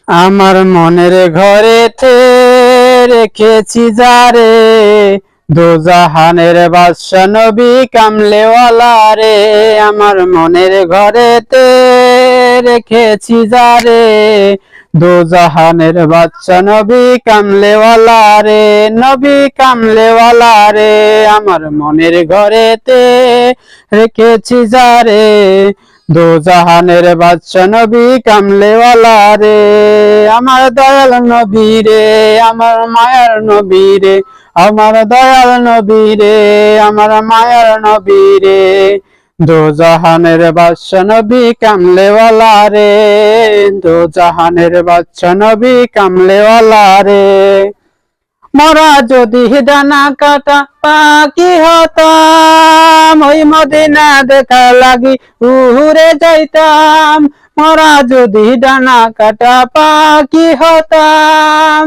আমার মনের ঘরেতে রেখেছি যারে, দোজাহানের বাদশা নবী কামলেওয়ালা রে। আমার মনের ঘরেতে রেখেছি যারে, দোজাহানের বাদশা নবী কামলেওয়ালা রে, নবী কামলেওয়ালা রে। আমার মনের ঘরেতে রেখেছি যারে, দোজাহানের বাদশা নবী কামলেওয়ালা রে। আমার দয়াল নবী রে, আমার মায়ার নবী রে, আমার দয়াল নবী রে, আমার মায়ার নবী রে। দোজাহানের বাদশা নবী কামলেওয়ালা রে, দোজাহানের বাদশা নবী কামলেওয়ালা রে। মোরা যদি ডানা কাটা পাখি হতাম, ওই মদিনা দেখা লাগি উড়ে যাইতাম। মোরা যদি ডানা কাটা পাখি হতাম,